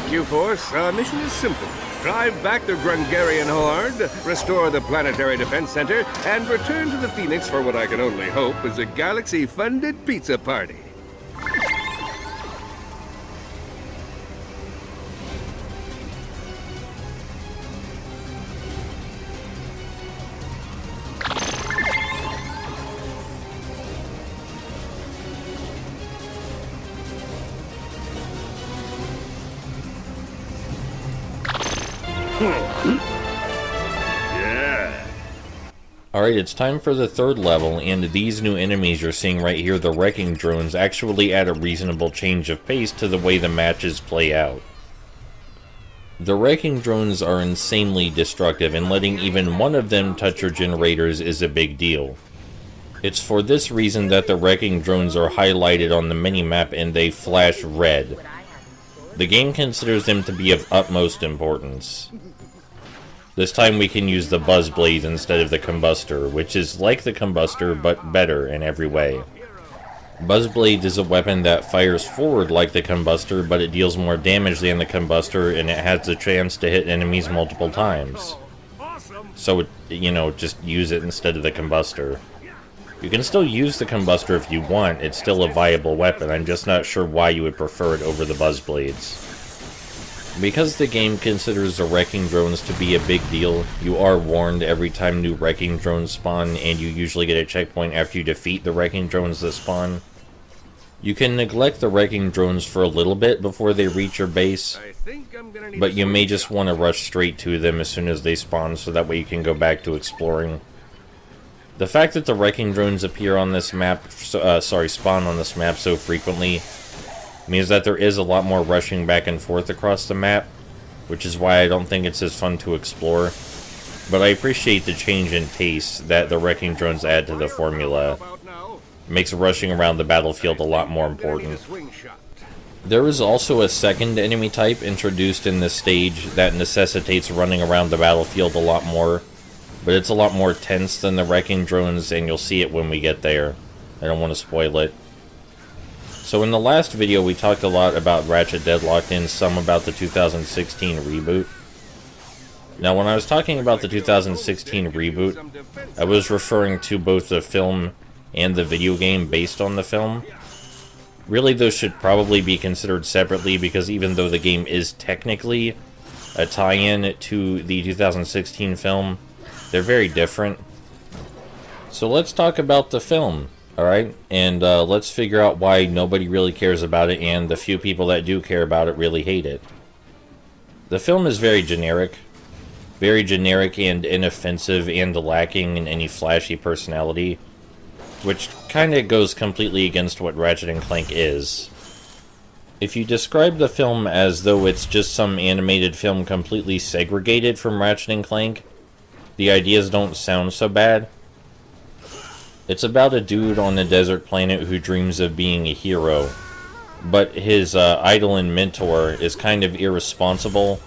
Q-Force. Our mission is simple. Drive back the Grungarian horde, restore the Planetary Defense Center, and return to the Phoenix for what I can only hope is a Galaxy-funded pizza party. Yeah. Alright, it's time for the third level, and these new enemies you're seeing right here, the Wrecking Drones, actually add a reasonable change of pace to the way the matches play out. The Wrecking Drones are insanely destructive, and letting even one of them touch your generators is a big deal. It's for this reason that the Wrecking Drones are highlighted on the minimap and they flash red. The game considers them to be of utmost importance. This time we can use the Buzz Blades instead of the Combustor, which is like the Combustor, but better in every way. Buzz Blades is a weapon that fires forward like the Combustor, but it deals more damage than the Combustor, and it has the chance to hit enemies multiple times. So, just use it instead of the Combustor. You can still use the Combustor if you want, it's still a viable weapon, I'm just not sure why you would prefer it over the Buzz Blades. Because the game considers the Wrecking Drones to be a big deal, you are warned every time new Wrecking Drones spawn, and you usually get a checkpoint after you defeat the Wrecking Drones that spawn. You can neglect the Wrecking Drones for a little bit before they reach your base, but you may just want to rush straight to them as soon as they spawn, so that way you can go back to exploring. The fact that the Wrecking Drones appear on this map, spawn on this map so frequently, means that there is a lot more rushing back and forth across the map, which is why I don't think it's as fun to explore. But I appreciate the change in pace that the Wrecking Drones add to the formula. It makes rushing around the battlefield a lot more important. There is also a second enemy type introduced in this stage that necessitates running around the battlefield a lot more, but it's a lot more tense than the Wrecking Drones, and you'll see it when we get there. I don't want to spoil it. So in the last video we talked a lot about Ratchet Deadlocked and some about the 2016 reboot. Now when I was talking about the 2016 reboot, I was referring to both the film and the video game based on the film. Really those should probably be considered separately, because even though the game is technically a tie-in to the 2016 film, they're very different. So let's talk about the film. Alright, and let's figure out why nobody really cares about it, and the few people that do care about it really hate it. The film is very generic and inoffensive and lacking in any flashy personality, which kinda goes completely against what Ratchet and Clank is. If you describe the film as though it's just some animated film completely segregated from Ratchet and Clank, the ideas don't sound so bad. It's about a dude on a desert planet who dreams of being a hero, but his idol and mentor is kind of irresponsible.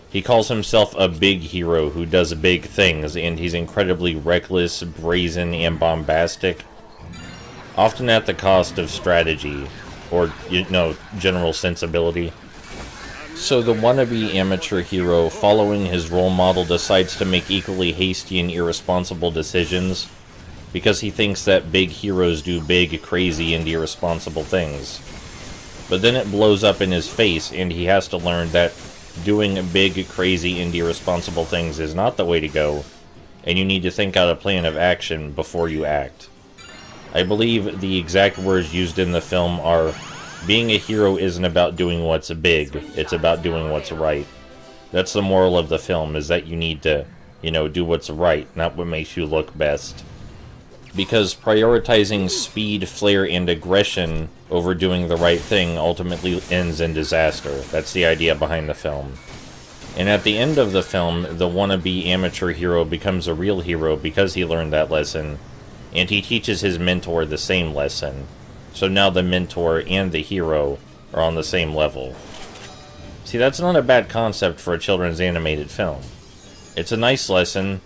He calls himself a big hero who does big things, and he's incredibly reckless, brazen, and bombastic, often at the cost of strategy, or, general sensibility. So the wannabe amateur hero, following his role model, decides to make equally hasty and irresponsible decisions, because he thinks that big heroes do big, crazy, and irresponsible things. But then it blows up in his face, and he has to learn that doing big, crazy, and irresponsible things is not the way to go, and you need to think out a plan of action before you act. I believe the exact words used in the film are, being a hero isn't about doing what's big, it's about doing what's right. That's the moral of the film, is that you need to, do what's right, not what makes you look best. Because prioritizing speed, flair, and aggression over doing the right thing ultimately ends in disaster. That's the idea behind the film. And at the end of the film, the wannabe amateur hero becomes a real hero because he learned that lesson, and he teaches his mentor the same lesson. So now the mentor and the hero are on the same level. See, that's not a bad concept for a children's animated film. It's a nice lesson,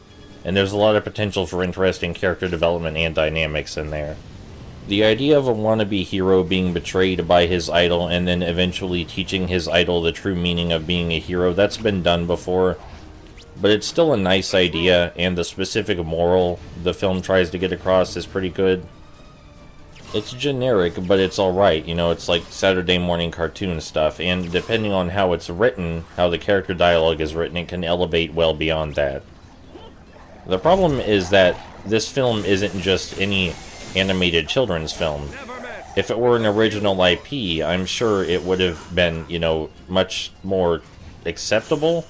and there's a lot of potential for interesting character development and dynamics in there. The idea of a wannabe hero being betrayed by his idol and then eventually teaching his idol the true meaning of being a hero, that's been done before. But it's still a nice idea, and the specific moral the film tries to get across is pretty good. It's generic, but it's alright, you know, it's like Saturday morning cartoon stuff, and depending on how it's written, how the character dialogue is written, it can elevate well beyond that. The problem is that this film isn't just any animated children's film. If it were an original IP, I'm sure it would have been, you know, much more acceptable.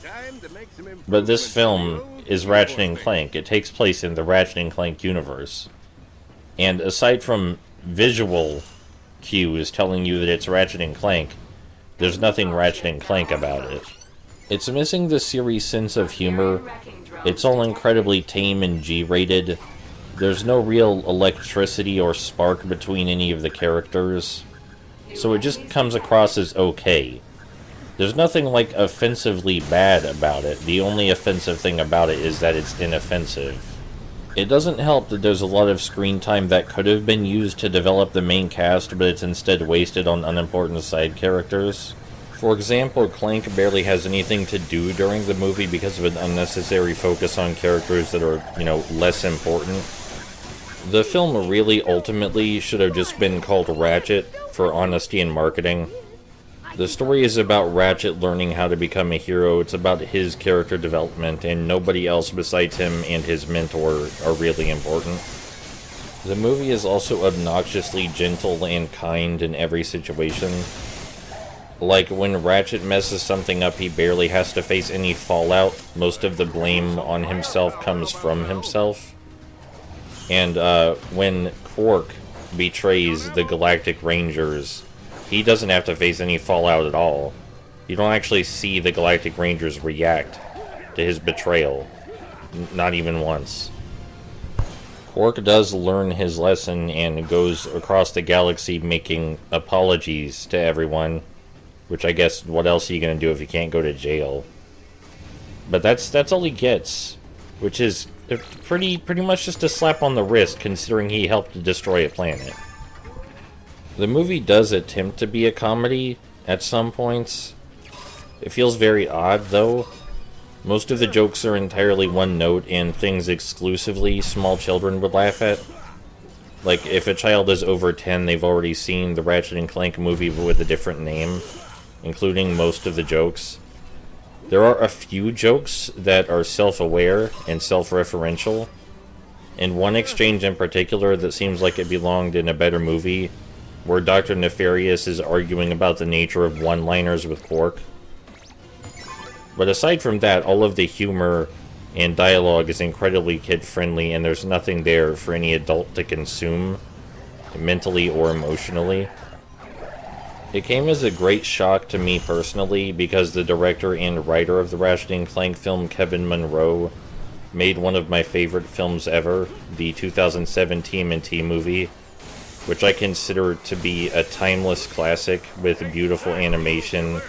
But this film is Ratchet and Clank. It takes place in the Ratchet and Clank universe. And aside from visual cues telling you that it's Ratchet and Clank, there's nothing Ratchet and Clank about it. It's missing the series' sense of humor. It's all incredibly tame and G-rated. There's no real electricity or spark between any of the characters, so it just comes across as okay. There's nothing, like, offensively bad about it. The only offensive thing about it is that it's inoffensive. It doesn't help that there's a lot of screen time that could have been used to develop the main cast, but it's instead wasted on unimportant side characters. For example, Clank barely has anything to do during the movie because of an unnecessary focus on characters that are, you know, less important. The film really ultimately should have just been called Ratchet for honesty in marketing. The story is about Ratchet learning how to become a hero. It's about his character development, and nobody else besides him and his mentor are really important. The movie is also obnoxiously gentle and kind in every situation. Like, when Ratchet messes something up, he barely has to face any fallout. Most of the blame on himself comes from himself. And when Quark betrays the Galactic Rangers, he doesn't have to face any fallout at all. You don't actually see the Galactic Rangers react to his betrayal. Not even once. Quark does learn his lesson and goes across the galaxy making apologies to everyone. Which I guess, what else are you going to do if you can't go to jail? But that's all he gets. Which is pretty much just a slap on the wrist, considering he helped destroy a planet. The movie does attempt to be a comedy at some points. It feels very odd, though. Most of the jokes are entirely one note and things exclusively small children would laugh at. Like, if a child is over 10, they've already seen the Ratchet and Clank movie but with a different name, including most of the jokes. There are a few jokes that are self-aware and self-referential, and one exchange in particular that seems like it belonged in a better movie, where Dr. Nefarious is arguing about the nature of one-liners with Quark. But aside from that, all of the humor and dialogue is incredibly kid-friendly, and there's nothing there for any adult to consume, mentally or emotionally. It came as a great shock to me personally, because the director and writer of the Ratchet and Clank film, Kevin Munroe, made one of my favorite films ever, the 2007 TMNT movie, which I consider to be a timeless classic with beautiful animation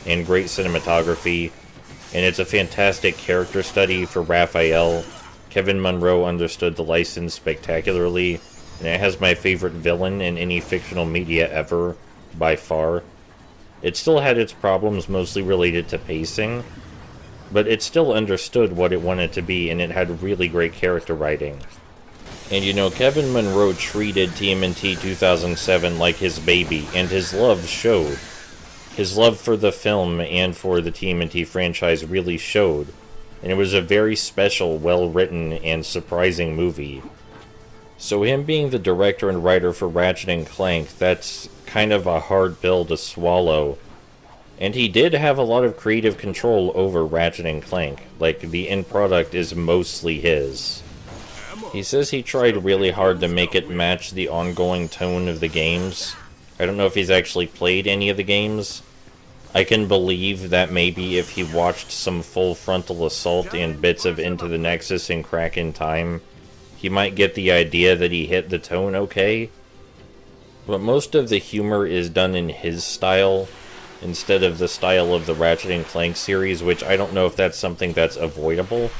and great cinematography, and it's a fantastic character study for Raphael. Kevin Munroe understood the license spectacularly, and it has my favorite villain in any fictional media ever, by far. It still had its problems mostly related to pacing, but it still understood what it wanted to be, and it had really great character writing. And you know, Kevin Munroe treated TMNT 2007 like his baby, and his love showed. His love for the film and for the TMNT franchise really showed, and it was a very special, well-written, and surprising movie. So him being the director and writer for Ratchet and Clank, that's kind of a hard pill to swallow. And he did have a lot of creative control over Ratchet and Clank. Like, the end product is mostly his. He says he tried really hard to make it match the ongoing tone of the games. I don't know if he's actually played any of the games. I can believe that maybe if he watched some full Frontal Assault and bits of Into the Nexus and Crack in Time, he might get the idea that he hit the tone okay. But most of the humor is done in his style, instead of the style of the Ratchet and Clank series, which I don't know if that's something that's avoidable.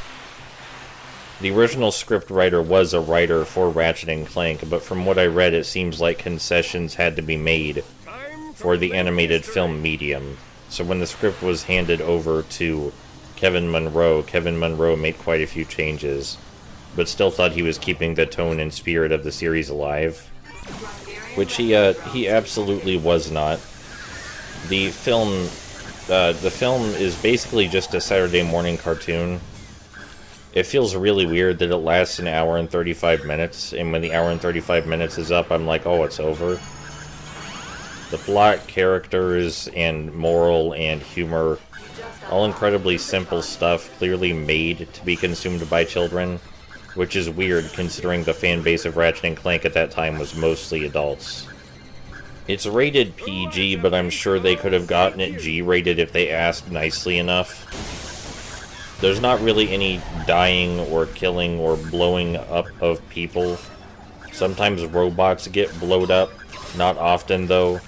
The original script writer was a writer for Ratchet and Clank, but from what I read, it seems like concessions had to be made for the animated film medium. So when the script was handed over to Kevin Munro made quite a few changes, but still thought he was keeping the tone and spirit of the series alive, which he absolutely was not. The film is basically just a Saturday morning cartoon. It feels really weird that it lasts an hour and 35 minutes, and when the hour and 35 minutes is up, I'm like, oh, it's over. The plot, characters, and moral and humor, all incredibly simple stuff, clearly made to be consumed by children, which is weird considering the fan base of Ratchet and Clank at that time was mostly adults. It's rated PG, but I'm sure they could have gotten it G-rated if they asked nicely enough. There's not really any dying or killing or blowing up of people. Sometimes robots get blowed up, not often though.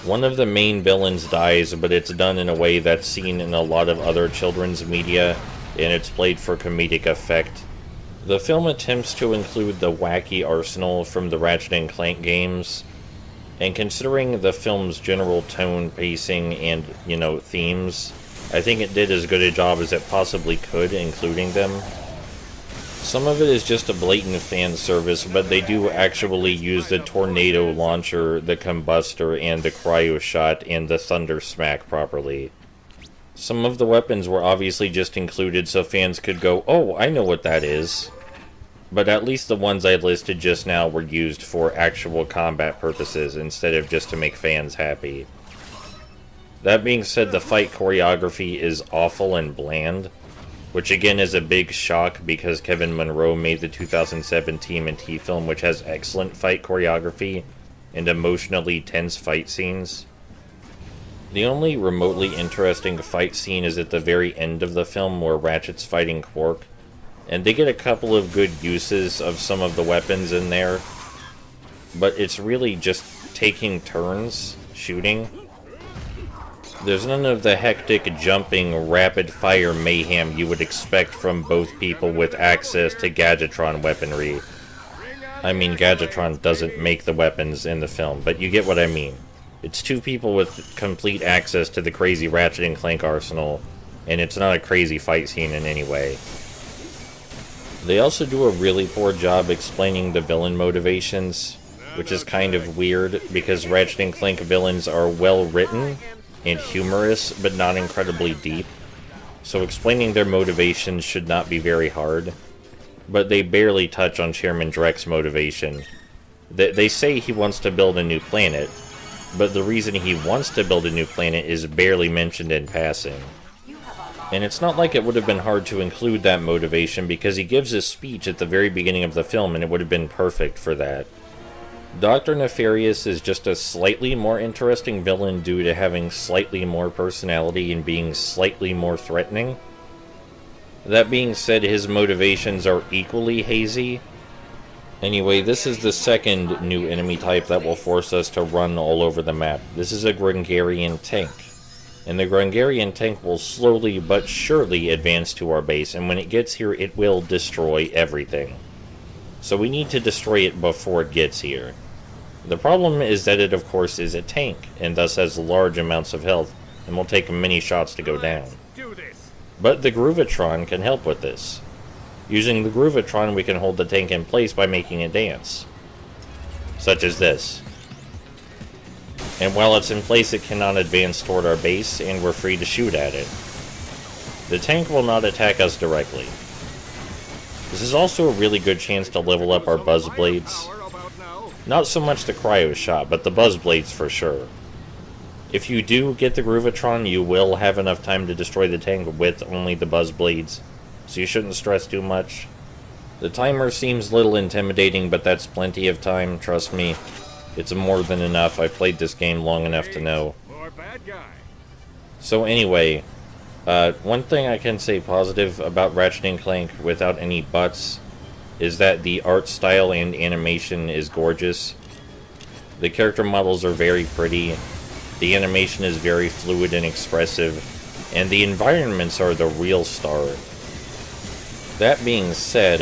One of the main villains dies, but it's done in a way that's seen in a lot of other children's media, and it's played for comedic effect. The film attempts to include the wacky arsenal from the Ratchet and Clank games, and considering the film's general tone, pacing, and, themes, I think it did as good a job as it possibly could, including them. Some of it is just a blatant fan service, but they do actually use the tornado launcher, the combustor, and the cryo shot, and the thunder smack properly. Some of the weapons were obviously just included so fans could go, oh, I know what that is. But at least the ones I listed just now were used for actual combat purposes instead of just to make fans happy. That being said, the fight choreography is awful and bland, which again is a big shock because Kevin Munro made the 2007 TMNT film, which has excellent fight choreography and emotionally tense fight scenes. The only remotely interesting fight scene is at the very end of the film where Ratchet's fighting Quark, and they get a couple of good uses of some of the weapons in there, but it's really just taking turns shooting. There's none of the hectic, jumping, rapid-fire mayhem you would expect from both people with access to Gadgetron weaponry. I mean, Gadgetron doesn't make the weapons in the film, but you get what I mean. It's two people with complete access to the crazy Ratchet and Clank arsenal, and it's not a crazy fight scene in any way. They also do a really poor job explaining the villain motivations, which is kind of weird, because Ratchet and Clank villains are well written and humorous, but not incredibly deep, so explaining their motivations should not be very hard. But they barely touch on Chairman Dreck's motivation. They say he wants to build a new planet, but the reason he wants to build a new planet is barely mentioned in passing. And it's not like it would have been hard to include that motivation, because he gives a speech at the very beginning of the film and it would have been perfect for that. Dr. Nefarious is just a slightly more interesting villain due to having slightly more personality and being slightly more threatening. That being said, his motivations are equally hazy. Anyway, this is the second new enemy type that will force us to run all over the map. This is a Grungarian tank. And the Grungarian tank will slowly but surely advance to our base, and when it gets here, it will destroy everything. So we need to destroy it before it gets here. The problem is that it, of course, is a tank, and thus has large amounts of health, and will take many shots to go down. But the Groovatron can help with this. Using the Groovatron, we can hold the tank in place by making it dance. Such as this. And while it's in place, it cannot advance toward our base, and we're free to shoot at it. The tank will not attack us directly. This is also a really good chance to level up our Buzz Blades. Not so much the Cryo Shot, but the Buzz Blades for sure. If you do get the Groovatron, you will have enough time to destroy the tank with only the Buzz Blades, so you shouldn't stress too much. The timer seems a little intimidating, but that's plenty of time, trust me. It's more than enough. I've played this game long enough to know. So anyway, one thing I can say positive about Ratchet & Clank without any buts is that the art style and animation is gorgeous. The character models are very pretty, the animation is very fluid and expressive, and the environments are the real star. That being said,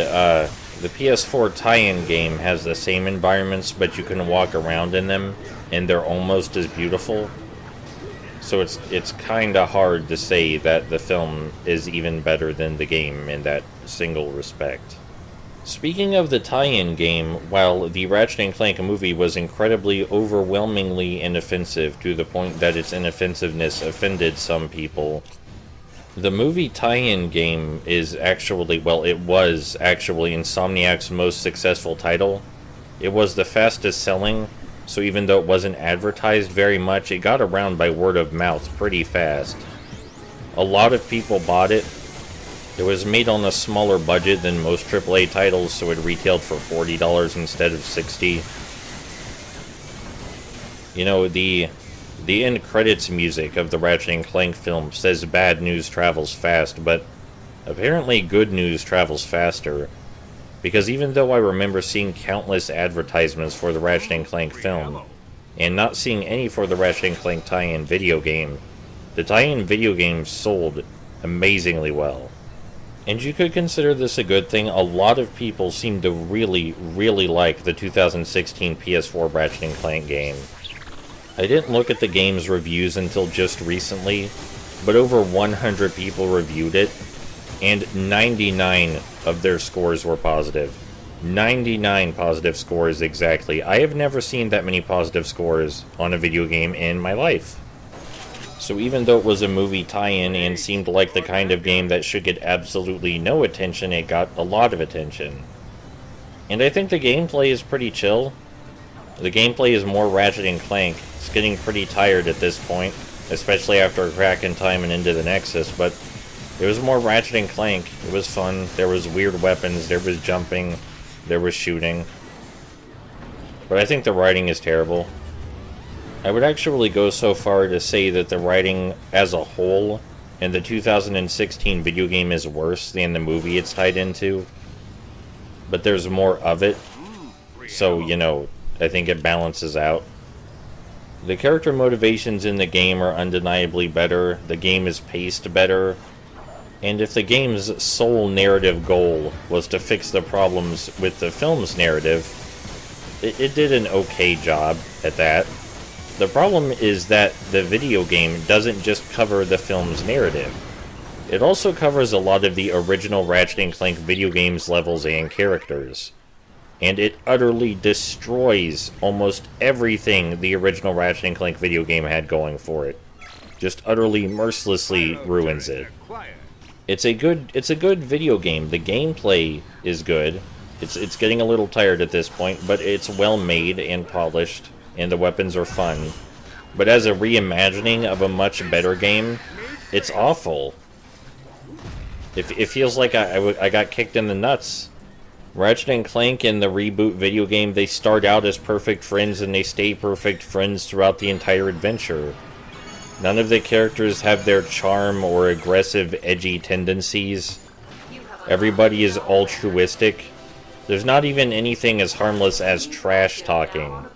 the PS4 tie-in game has the same environments, but you can walk around in them, and they're almost as beautiful. So it's kind of hard to say that the film is even better than the game in that single respect. Speaking of the tie-in game, while the Ratchet & Clank movie was incredibly overwhelmingly inoffensive to the point that its inoffensiveness offended some people, the movie tie-in game is actually, well, it was actually Insomniac's most successful title. It was the fastest selling, so even though it wasn't advertised very much, it got around by word of mouth pretty fast. A lot of people bought it. It was made on a smaller budget than most AAA titles, so it retailed for $40 instead of $60. You know, the end credits music of the Ratchet & Clank film says bad news travels fast, but apparently good news travels faster. Because even though I remember seeing countless advertisements for the Ratchet & Clank film, and not seeing any for the Ratchet & Clank tie-in video game, the tie-in video game sold amazingly well. And you could consider this a good thing. A lot of people seem to really, really like the 2016 PS4 Ratchet & Clank game. I didn't look at the game's reviews until just recently, but over 100 people reviewed it, and 99 of their scores were positive. 99 positive scores exactly. I have never seen that many positive scores on a video game in my life. So even though it was a movie tie-in and seemed like the kind of game that should get absolutely no attention, it got a lot of attention. And I think the gameplay is pretty chill. The gameplay is more Ratchet & Clank. It's getting pretty tired at this point, especially after a crack in time and into the Nexus, but it was more Ratchet & Clank. It was fun. There was weird weapons, there was jumping, there was shooting. But I think the writing is terrible. I would actually go so far to say that the writing as a whole in the 2016 video game is worse than the movie it's tied into. But there's more of it, so, you know, I think it balances out. The character motivations in the game are undeniably better, the game is paced better, and if the game's sole narrative goal was to fix the problems with the film's narrative, it did an okay job at that. The problem is that the video game doesn't just cover the film's narrative. It also covers a lot of the original Ratchet & Clank video game's levels and characters. And it utterly destroys almost everything the original Ratchet & Clank video game had going for it. Just utterly, mercilessly ruins it. It's a good video game. The gameplay is good. It's getting a little tired at this point, but it's well made and polished, and the weapons are fun. But as a reimagining of a much better game, it's awful. It feels like I got kicked in the nuts. Ratchet & Clank in the reboot video game, they start out as perfect friends and they stay perfect friends throughout the entire adventure. None of the characters have their charm or aggressive, edgy tendencies. Everybody is altruistic. There's not even anything as harmless as trash talking.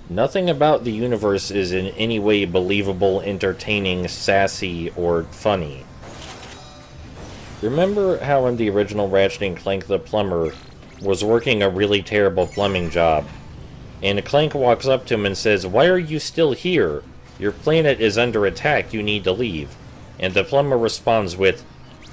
Nothing about the universe is in any way believable, entertaining, sassy, or funny. Remember how in the original Ratchet & Clank the plumber was working a really terrible plumbing job, and Clank walks up to him and says, "Why are you still here? Your planet is under attack, you need to leave." And the plumber responds with,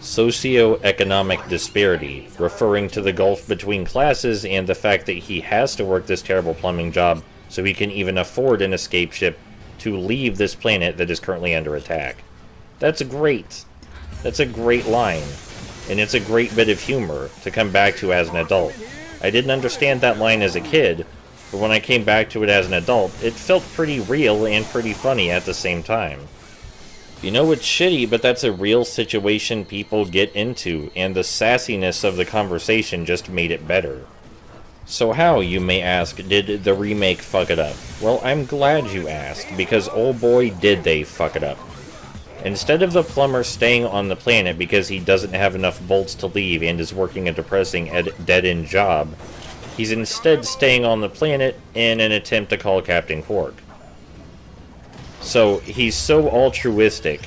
"Socioeconomic disparity," referring to the gulf between classes and the fact that he has to work this terrible plumbing job so he can even afford an escape ship to leave this planet that is currently under attack. That's great. That's a great line. And it's a great bit of humor to come back to as an adult. I didn't understand that line as a kid, but when I came back to it as an adult, it felt pretty real and pretty funny at the same time. You know, it's shitty, but that's a real situation people get into, and the sassiness of the conversation just made it better. So how, you may ask, did the remake fuck it up? Well, I'm glad you asked, because oh boy did they fuck it up. Instead of the plumber staying on the planet because he doesn't have enough bolts to leave and is working a depressing dead-end job, he's instead staying on the planet in an attempt to call Captain Quark. So he's so altruistic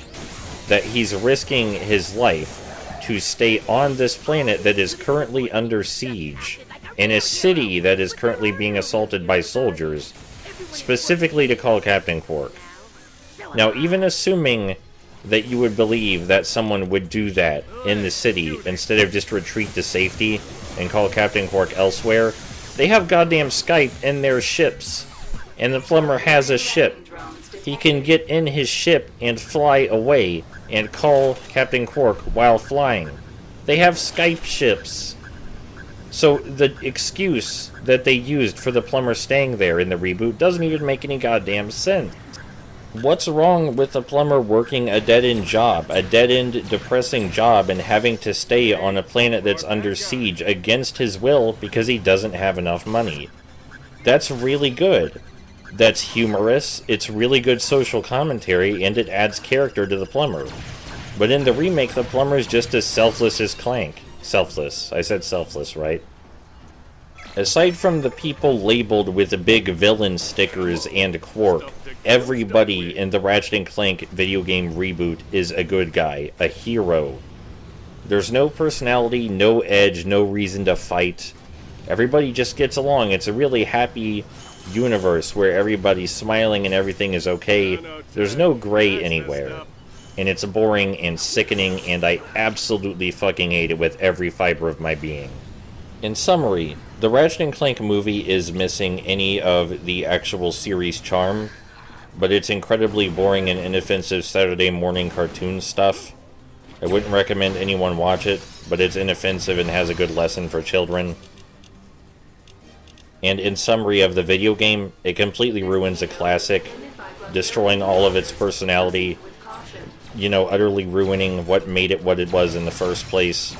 that he's risking his life to stay on this planet that is currently under siege, in a city that is currently being assaulted by soldiers, specifically to call Captain Quark. Now, even assuming that you would believe that someone would do that in the city instead of just retreat to safety and call Captain Quark elsewhere, they have goddamn Skype in their ships, and the plumber has a ship. He can get in his ship and fly away and call Captain Quark while flying. They have Skype ships. So the excuse that they used for the plumber staying there in the reboot doesn't even make any goddamn sense. What's wrong with the plumber working a dead-end job, a dead-end depressing job, and having to stay on a planet that's under siege against his will because he doesn't have enough money? That's really good. That's humorous, it's really good social commentary, and it adds character to the plumber. But in the remake, the plumber is just as selfless as Clank. Selfless. I said selfless, right? Aside from the people labeled with the big villain stickers and Quark, everybody in the Ratchet & Clank video game reboot is a good guy, a hero. There's no personality, no edge, no reason to fight. Everybody just gets along. It's a really happy universe where everybody's smiling and everything is okay. There's no gray anywhere. And it's boring and sickening, and I absolutely fucking hate it with every fiber of my being. In summary, the Ratchet & Clank movie is missing any of the actual series charm, but it's incredibly boring and inoffensive Saturday morning cartoon stuff. I wouldn't recommend anyone watch it, but it's inoffensive and has a good lesson for children. And in summary of the video game, it completely ruins a classic, destroying all of its personality, you know, utterly ruining what made it what it was in the first place.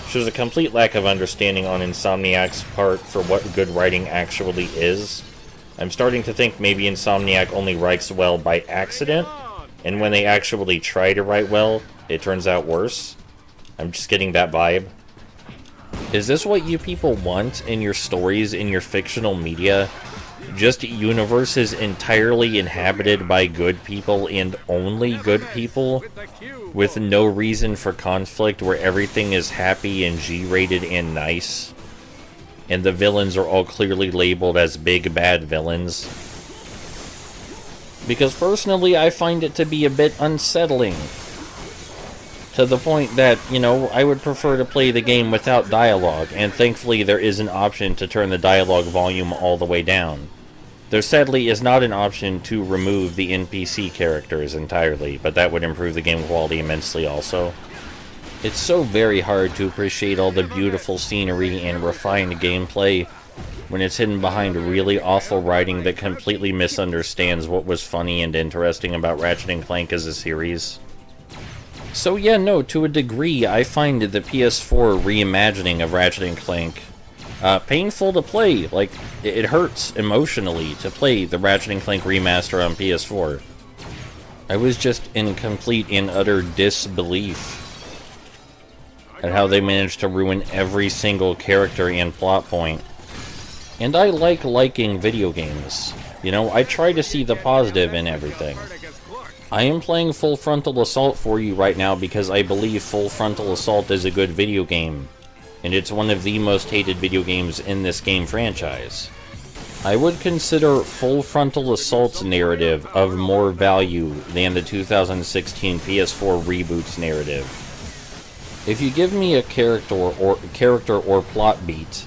Shows a complete lack of understanding on Insomniac's part for what good writing actually is. I'm starting to think maybe Insomniac only writes well by accident, and when they actually try to write well, it turns out worse. I'm just getting that vibe. Is this what you people want in your stories, in your fictional media? Just universes entirely inhabited by good people and only good people? With no reason for conflict, where everything is happy and G-rated and nice? And the villains are all clearly labeled as big bad villains? Because personally, I find it to be a bit unsettling. To the point that, you know, I would prefer to play the game without dialogue, and thankfully there is an option to turn the dialogue volume all the way down. There sadly is not an option to remove the NPC characters entirely, but that would improve the game quality immensely also. It's so very hard to appreciate all the beautiful scenery and refined gameplay when it's hidden behind really awful writing that completely misunderstands what was funny and interesting about Ratchet & Clank as a series. So yeah, no, to a degree, I find the PS4 reimagining of Ratchet & Clank painful to play. Like, it hurts emotionally to play the Ratchet & Clank remaster on PS4. I was just in complete and utter disbelief at how they managed to ruin every single character and plot point. And I like liking video games. You know, I try to see the positive in everything. I am playing Full Frontal Assault for you right now because I believe Full Frontal Assault is a good video game, and it's one of the most hated video games in this game franchise. I would consider Full Frontal Assault's narrative of more value than the 2016 PS4 reboot's narrative. If you give me a character or plot beat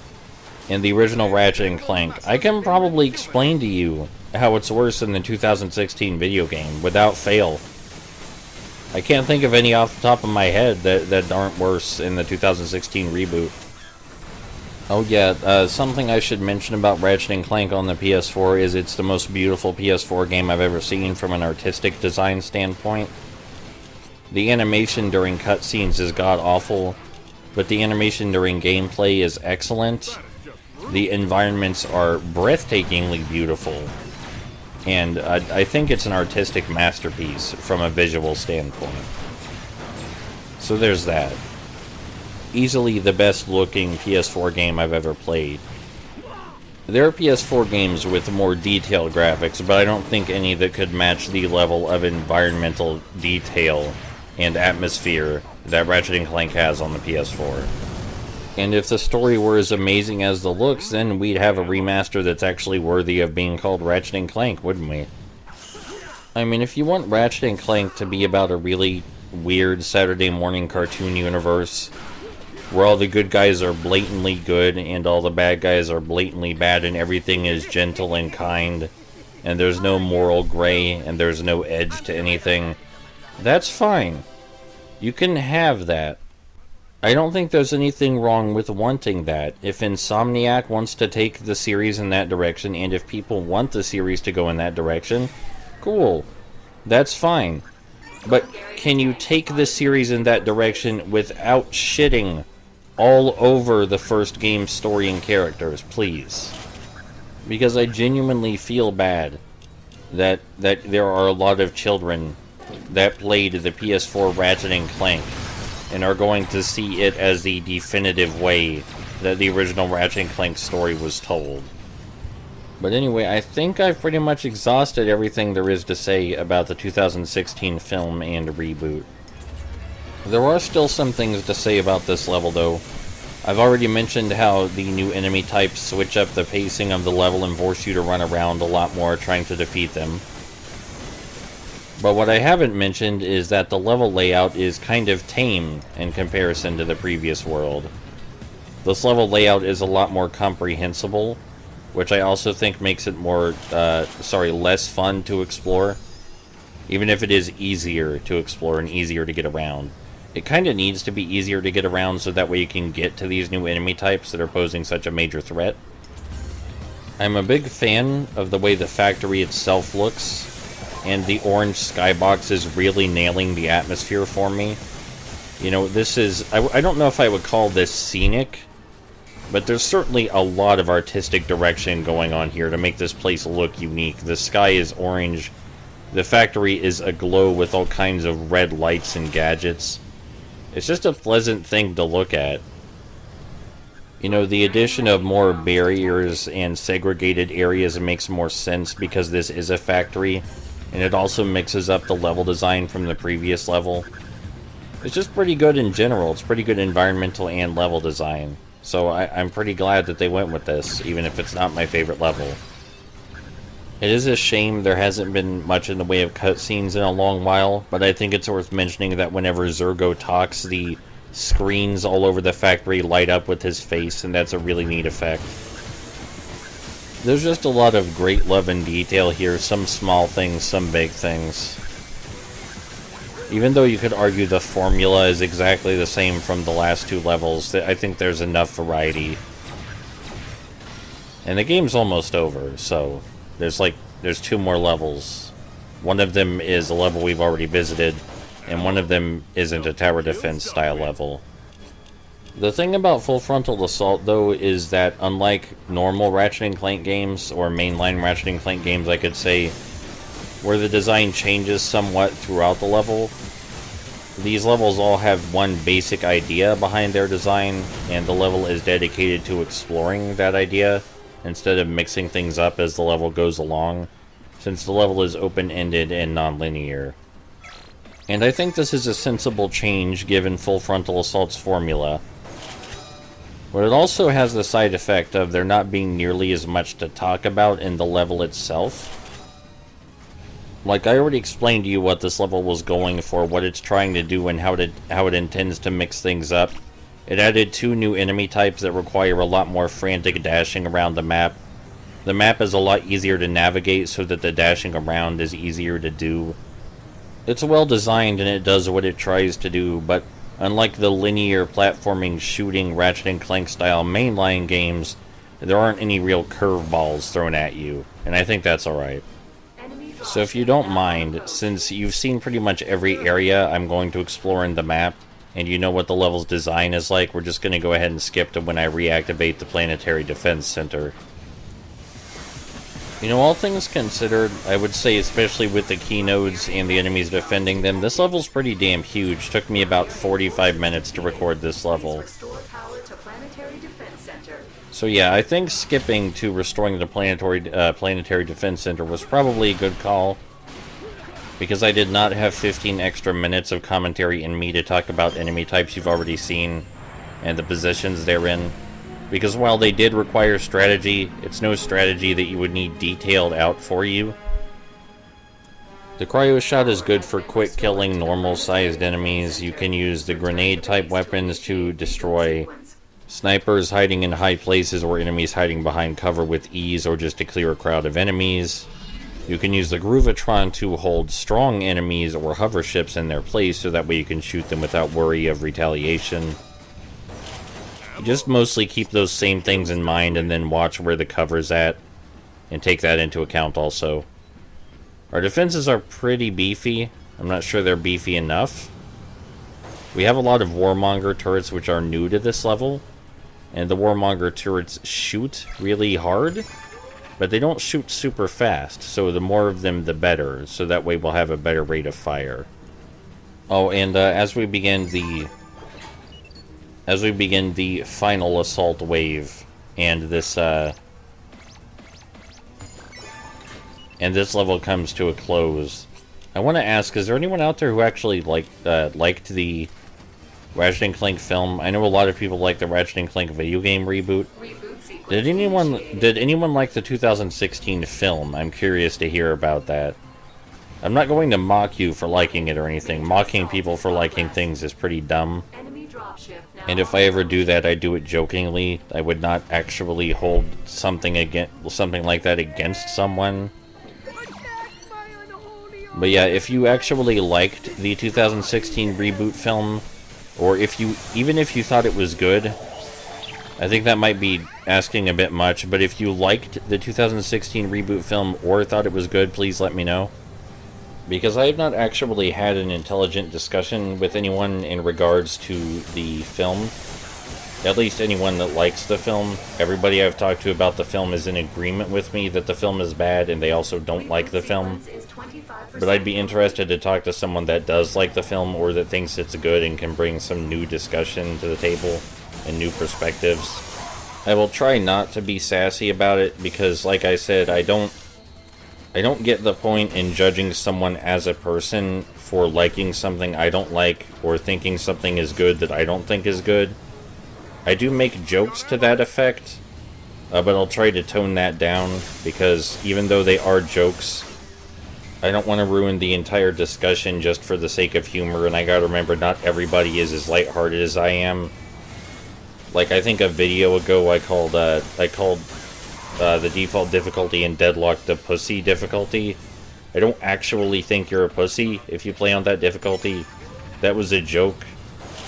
in the original Ratchet & Clank, I can probably explain to you how it's worse than the 2016 video game, without fail. I can't think of any off the top of my head that aren't worse in the 2016 reboot. Oh yeah, something I should mention about Ratchet & Clank on the PS4 is it's the most beautiful PS4 game I've ever seen from an artistic design standpoint. The animation during cutscenes is god-awful, but the animation during gameplay is excellent. The environments are breathtakingly beautiful. And I think it's an artistic masterpiece from a visual standpoint. So there's that. Easily the best looking PS4 game I've ever played. There are PS4 games with more detailed graphics, but I don't think any that could match the level of environmental detail and atmosphere that Ratchet and Clank has on the PS4. And if the story were as amazing as the looks, then we'd have a remaster that's actually worthy of being called Ratchet and Clank, wouldn't we? I mean, if you want Ratchet and Clank to be about a really weird Saturday morning cartoon universe, where all the good guys are blatantly good and all the bad guys are blatantly bad and everything is gentle and kind, and there's no moral gray and there's no edge to anything, that's fine. You can have that. I don't think there's anything wrong with wanting that. If Insomniac wants to take the series in that direction, and if people want the series to go in that direction, cool. That's fine. But can you take the series in that direction without shitting all over the first game's story and characters, please? Because I genuinely feel bad that there are a lot of children that played the PS4 Ratchet and Clank and are going to see it as the definitive way that the original Ratchet and Clank story was told. But anyway, I think I've pretty much exhausted everything there is to say about the 2016 film and reboot. There are still some things to say about this level, though. I've already mentioned how the new enemy types switch up the pacing of the level and force you to run around a lot more trying to defeat them. But what I haven't mentioned is that the level layout is kind of tame in comparison to the previous world. This level layout is a lot more comprehensible, which I also think makes it less fun to explore, even if it is easier to explore and easier to get around. It kind of needs to be easier to get around so that way you can get to these new enemy types that are posing such a major threat. I'm a big fan of the way the factory itself looks, and the orange skybox is really nailing the atmosphere for me. You know, this is... I don't know if I would call this scenic, but there's certainly a lot of artistic direction going on here to make this place look unique. The sky is orange. The factory is aglow with all kinds of red lights and gadgets. It's just a pleasant thing to look at. You know, the addition of more barriers and segregated areas makes more sense because this is a factory, and it also mixes up the level design from the previous level. It's just pretty good in general. It's pretty good environmental and level design. So I'm pretty glad that they went with this, even if it's not my favorite level. It is a shame there hasn't been much in the way of cutscenes in a long while, but I think it's worth mentioning that whenever Zurgo talks, the screens all over the factory light up with his face, and that's a really neat effect. There's just a lot of great love and detail here, some small things, some big things. Even though you could argue the formula is exactly the same from the last two levels, I think there's enough variety. And the game's almost over, so there's two more levels. One of them is a level we've already visited, and one of them isn't a tower defense style level. The thing about Full Frontal Assault, though, is that unlike normal Ratchet & Clank games, or mainline Ratchet & Clank games, I could say, where the design changes somewhat throughout the level, these levels all have one basic idea behind their design, and the level is dedicated to exploring that idea, instead of mixing things up as the level goes along, since the level is open-ended and non-linear. And I think this is a sensible change given Full Frontal Assault's formula. But it also has the side effect of there not being nearly as much to talk about in the level itself. Like, I already explained to you what this level was going for, what it's trying to do, and how it intends to mix things up. It added 2 new enemy types that require a lot more frantic dashing around the map. The map is a lot easier to navigate so that the dashing around is easier to do. It's well designed and it does what it tries to do, but unlike the linear platforming shooting Ratchet & Clank style mainline games, there aren't any real curveballs thrown at you, and I think that's alright. So if you don't mind, since you've seen pretty much every area I'm going to explore in the map, and you know what the level's design is like, we're just going to go ahead and skip to when I reactivate the Planetary Defense Center. You know, all things considered, I would say, especially with the key nodes and the enemies defending them, this level's pretty damn huge. Took me about 45 minutes to record this level. So yeah, I think skipping to restoring the Planetary Defense Center was probably a good call. because I did not have 15 extra minutes of commentary in me to talk about enemy types you've already seen and the positions they're in. Because while they did require strategy, it's no strategy that you would need detailed out for you. The cryo shot is good for quick killing normal-sized enemies. You can use the grenade-type weapons to destroy snipers hiding in high places or enemies hiding behind cover with ease, or just to clear a crowd of enemies. You can use the Groovatron to hold strong enemies or hover ships in their place, so that way you can shoot them without worry of retaliation. Just mostly keep those same things in mind and then watch where the cover's at, and take that into account also. Our defenses are pretty beefy. I'm not sure they're beefy enough. We have a lot of Warmonger turrets which are new to this level, and the Warmonger turrets shoot really hard, but they don't shoot super fast, so the more of them the better, so that way we'll have a better rate of fire. Oh, and as we begin the final assault wave, and this level comes to a close, I want to ask, is there anyone out there who actually liked the Ratchet and Clank film? I know a lot of people like the Ratchet and Clank video game reboot. Did anyone like the 2016 film? I'm curious to hear about that. I'm not going to mock you for liking it or anything. Mocking people for liking things is pretty dumb. And if I ever do that, I do it jokingly. I would not actually hold something like that against someone. But yeah, if you actually liked the 2016 reboot film, or even if you thought it was good, I think that might be asking a bit much, but if you liked the 2016 reboot film or thought it was good, please let me know. Because I have not actually had an intelligent discussion with anyone in regards to the film. At least anyone that likes the film. Everybody I've talked to about the film is in agreement with me that the film is bad, and they also don't like the film. But I'd be interested to talk to someone that does like the film, or that thinks it's good and can bring some new discussion to the table and new perspectives. I will try not to be sassy about it, because like I said, I don't get the point in judging someone as a person for liking something I don't like, or thinking something is good that I don't think is good. I do make jokes to that effect, but I'll try to tone that down, because even though they are jokes, I don't want to ruin the entire discussion just for the sake of humor, and I gotta remember not everybody is as lighthearted as I am. Like, I think a video ago I called the default difficulty in Deadlock the pussy difficulty. I don't actually think you're a pussy if you play on that difficulty. That was a joke.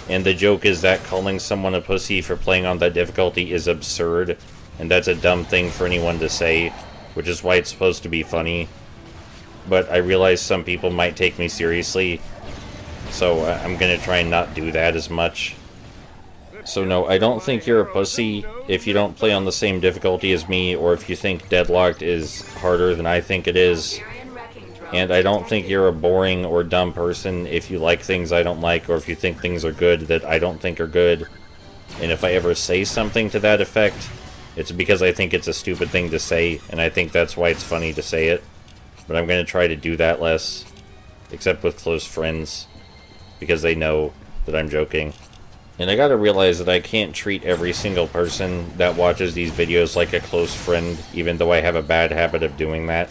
And the joke is that calling someone a pussy for playing on that difficulty is absurd. And that's a dumb thing for anyone to say, which is why it's supposed to be funny. But I realize some people might take me seriously, so I'm gonna try and not do that as much. So no, I don't think you're a pussy if you don't play on the same difficulty as me, or if you think Deadlocked is harder than I think it is. And I don't think you're a boring or dumb person if you like things I don't like, or if you think things are good that I don't think are good. And if I ever say something to that effect, it's because I think it's a stupid thing to say, and I think that's why it's funny to say it. But I'm going to try to do that less, except with close friends, because they know that I'm joking. And I gotta realize that I can't treat every single person that watches these videos like a close friend, even though I have a bad habit of doing that.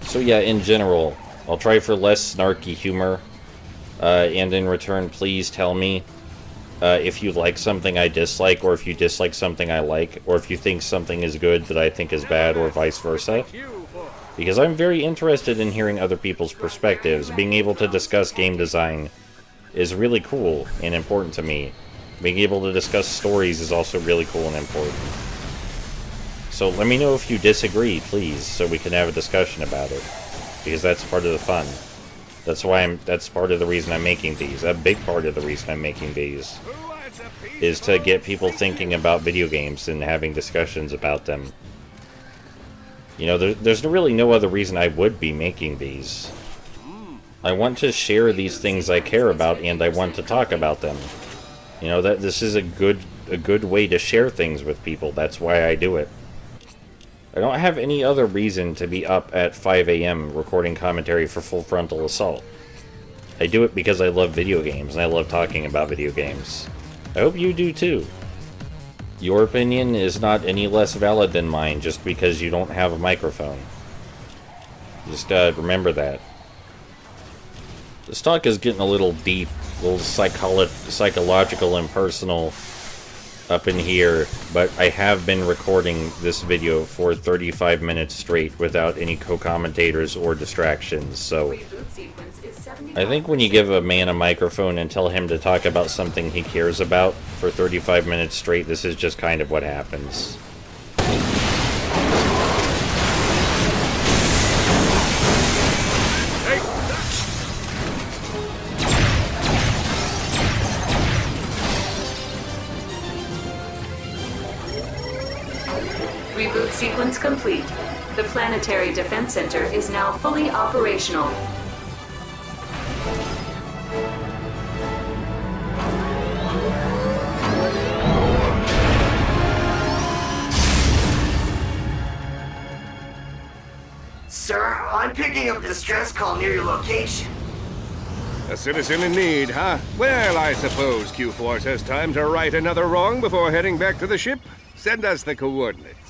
So yeah, in general, I'll try for less snarky humor, and in return, please tell me if you like something I dislike, or if you dislike something I like, or if you think something is good that I think is bad, or vice versa. Because I'm very interested in hearing other people's perspectives. Being able to discuss game design is really cool and important to me. Being able to discuss stories is also really cool and important. So let me know if you disagree, please, so we can have a discussion about it. Because that's part of the fun. That's part of the reason I'm making these. A big part of the reason I'm making these is to get people thinking about video games and having discussions about them. You know, there's really no other reason I would be making these. I want to share these things I care about, and I want to talk about them. You know, that this is a good way to share things with people. That's why I do it. I don't have any other reason to be up at 5 a.m. recording commentary for Full Frontal Assault. I do it because I love video games, and I love talking about video games. I hope you do too. Your opinion is not any less valid than mine just because you don't have a microphone. Just remember that. This talk is getting a little deep, a little psychological and personal up in here, but I have been recording this video for 35 minutes straight without any co-commentators or distractions, so I think when you give a man a microphone and tell him to talk about something he cares about for 35 minutes straight, this is just kind of what happens. Reboot sequence complete. The Planetary Defense Center is now fully operational. Sir, I'm picking up a distress call near your location. A citizen in need, huh? Well, I suppose Q-Force has time to right another wrong before heading back to the ship. Send us the coordinates.